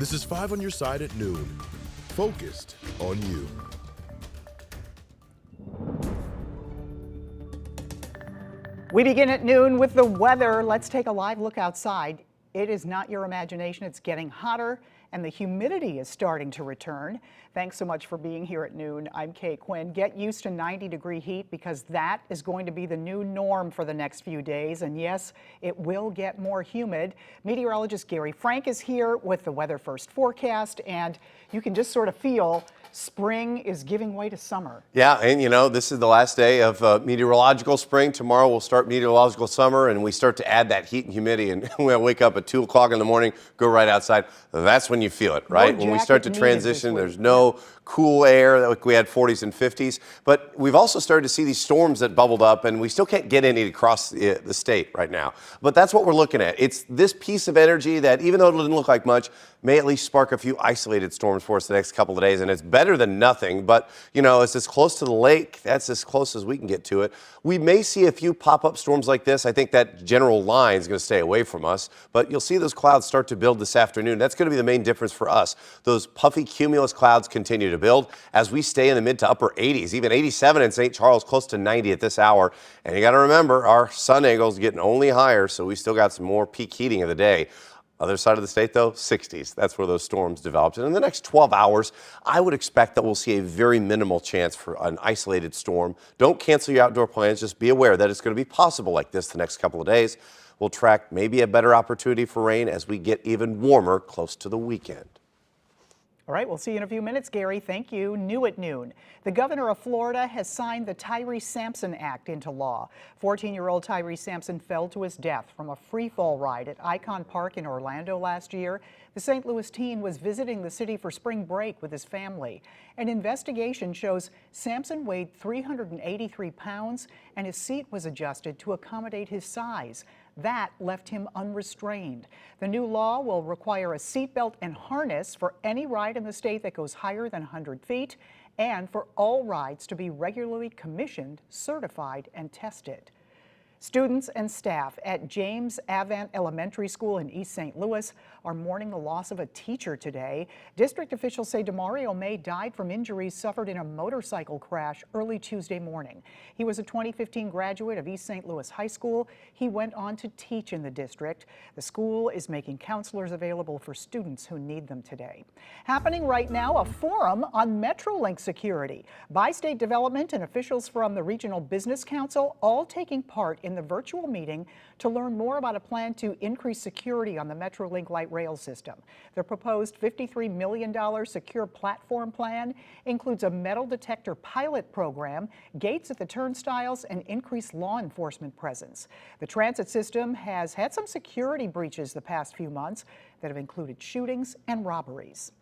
This is 5 on your side at noon. Focused on you. We begin at noon with the weather. Let's take a live look outside. It is not your imagination. It's getting hotter and the humidity is starting to return. Thanks so much for being here at noon. I'm Kay Quinn. Get used to 90-degree heat because that is going to be the new norm for the next few days. And yes, it will get more humid. Meteorologist Gary Frank is here with the Weather First forecast, and you can just sort of feel spring is giving way to summer. Yeah, and you know, this is the last day of meteorological spring. Tomorrow we'll start meteorological summer, and we start to add that heat and humidity, and we'll wake up at 2 o'clock in the morning, go right outside. That's when you feel it, right? When we start to transition, there's no cool air, like we had 40s and 50s. But we've also started to see these storms that bubbled up, and we still can't get any across the state right now. But that's what we're looking at. It's this piece of energy that, even though it didn't look like much, may at least spark a few isolated storms for us the next couple of days, and it's better than nothing. But, you know, it's as close to the lake. That's as close as we can get to it. We may see a few pop-up storms like this. I think that general line is going to stay away from us, but you'll see those clouds start to build this afternoon. That's going to be the main difference for us. Those puffy cumulus clouds continue to build as we stay in the mid to upper 80s, even 87 in St. Charles, close to 90 at this hour. And you got to remember, our sun angle is getting only higher, so we still got some more peak heating of the day. Other side of the state, though, 60s. That's where those storms developed. And in the next 12 hours, I would expect that we'll see a very minimal chance for an isolated storm. Don't cancel your outdoor plans. Just be aware that it's going to be possible like this the next couple of days. We'll track maybe a better opportunity for rain as we get even warmer close to the weekend. All right, we'll see you in a few minutes, Gary. Thank you. New at noon. The governor of Florida has signed the Tyre Sampson Act into law. 14-year-old Tyre Sampson fell to his death from a free-fall ride at Icon Park in Orlando last year. The St. Louis teen was visiting the city for spring break with his family. An investigation shows Sampson weighed 383 pounds and his seat was adjusted to accommodate his size. That left him unrestrained. The new law will require a seatbelt and harness for any ride in the state that goes higher than 100 feet and for all rides to be regularly commissioned, certified, and tested. Students and staff at James Avant Elementary School in East St. Louis are mourning the loss of a teacher today. District officials say DeMario May died from injuries suffered in a motorcycle crash early Tuesday morning. He was a 2015 graduate of East St. Louis High School. He went on to teach in the district. The school is making counselors available for students who need them today. Happening right now, a forum on Metrolink security. Bi-State Development and officials from the Regional Business Council all taking part in the virtual meeting to learn more about a plan to increase security on the Metrolink light rail system. The proposed $53 million secure platform plan includes a metal detector pilot program, gates at the turnstiles, and increased law enforcement presence. The transit system has had some security breaches the past few months that have included shootings and robberies.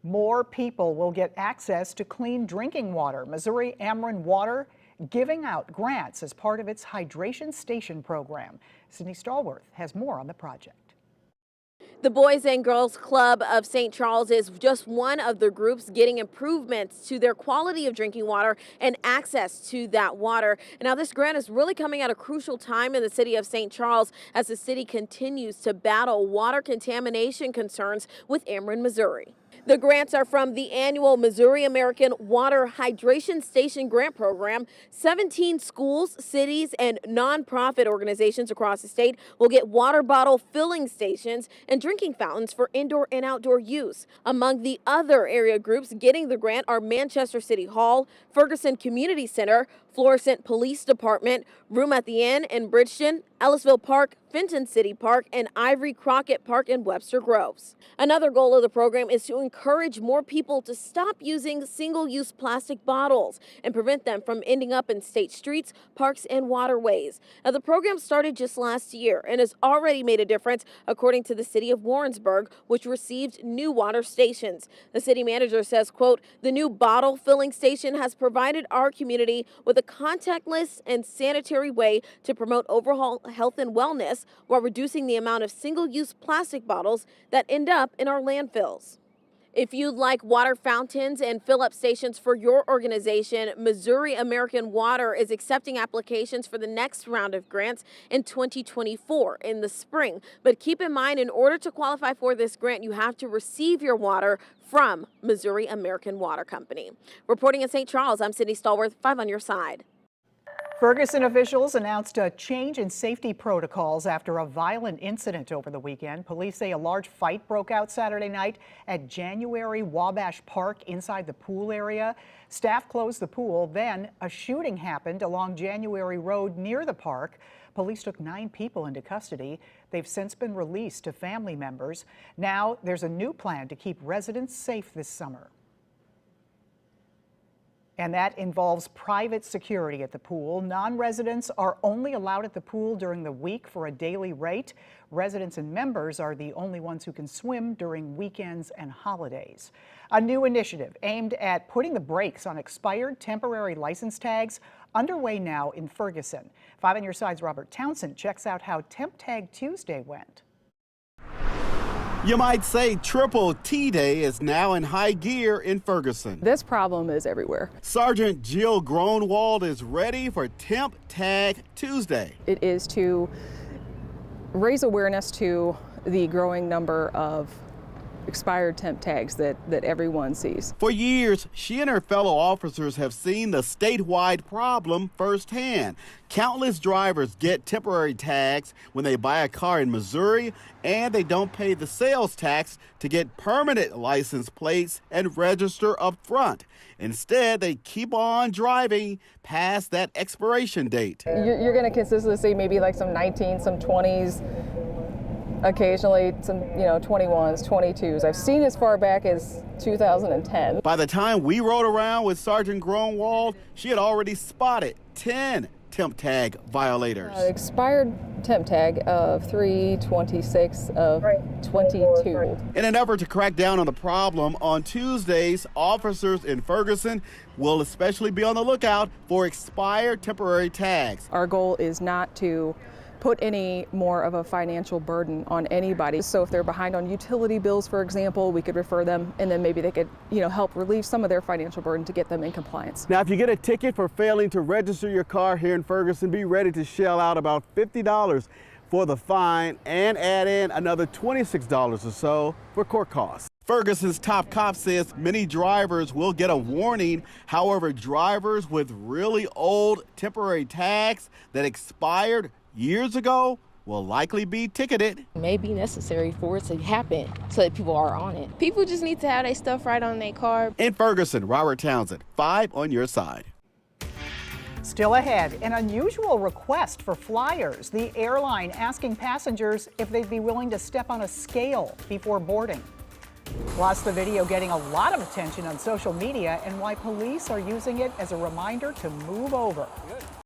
More people will get access to clean drinking water. Missouri Ameren Water giving out grants as part of its hydration station program. Sydney Stallworth has more on the project. The Boys and Girls Club of St. Charles is just one of the groups getting improvements to their quality of drinking water and access to that water. And now this grant is really coming at a crucial time in the city of St. Charles as the city continues to battle water contamination concerns with Ameren, Missouri. The grants are from the annual Missouri American Water Hydration Station Grant Program. 17 schools, cities, and nonprofit organizations across the state will get water bottle filling stations and drinking fountains for indoor and outdoor use. Among the other area groups getting the grant are Manchester City Hall, Ferguson Community Center, Florissant Police Department, Room at the Inn in Bridgeton, Ellisville Park, Fenton City Park, and Ivory Crockett Park in Webster Groves. Another goal of the program is to encourage more people to stop using single-use plastic bottles and prevent them from ending up in state streets, parks, and waterways. Now, the program started just last year and has already made a difference, according to the city of Warrensburg, which received new water stations. The city manager says, quote, "The new bottle filling station has provided our community with a contactless and sanitary way to promote overall health and wellness while reducing the amount of single-use plastic bottles that end up in our landfills." If you'd like water fountains and fill-up stations for your organization, Missouri American Water is accepting applications for the next round of grants in 2024 in the spring. But keep in mind, in order to qualify for this grant, you have to receive your water from Missouri American Water Company. Reporting in St. Charles, I'm Sydney Stallworth, 5 on your side. Ferguson officials announced a change in safety protocols after a violent incident over the weekend. Police say a large fight broke out Saturday night at January Wabash Park inside the pool area. Staff closed the pool. Then a shooting happened along January Road near the park. Police took 9 people into custody. They've since been released to family members. Now there's a new plan to keep residents safe this summer. And that involves private security at the pool. Non-residents are only allowed at the pool during the week for a daily rate. Residents and members are the only ones who can swim during weekends and holidays. A new initiative aimed at putting the brakes on expired temporary license tags underway now in Ferguson. 5 on your side's Robert Townsend checks out how Temp Tag Tuesday went. You might say Triple T Day is now in high gear in Ferguson. This problem is everywhere. Sergeant Jill Gronwald is ready for Temp Tag Tuesday. It is to raise awareness to the growing number of expired temp tags that everyone sees. For years, she and her fellow officers have seen the statewide problem firsthand. Countless drivers get temporary tags when they buy a car in Missouri, and they don't pay the sales tax to get permanent license plates and register up front. Instead, they keep on driving past that expiration date. You're going to consistently see maybe like some 19s, some 20s, occasionally some 21s, 22s. I've seen as far back as 2010. By the time we rode around with Sergeant Gronwald, she had already spotted 10 temp tag violators. Expired temp tag of 3/26 of 22. In an effort to crack down on the problem, on Tuesdays, officers in Ferguson will especially be on the lookout for expired temporary tags. Our goal is not to put any more of a financial burden on anybody. So if they're behind on utility bills, for example, we could refer them, and then maybe they could, help relieve some of their financial burden to get them in compliance. Now, if you get a ticket for failing to register your car here in Ferguson, be ready to shell out about $50 for the fine and add in another $26 or so for court costs. Ferguson's top cop says many drivers will get a warning. However, drivers with really old temporary tags that expired years ago will likely be ticketed. It may be necessary for it to happen so that people are on it. People just need to have their stuff right on their car. In Ferguson, Robert Townsend, 5 on your side. Still ahead, an unusual request for flyers. The airline asking passengers if they'd be willing to step on a scale before boarding. Plus, the video getting a lot of attention on social media and why police are using it as a reminder to move over.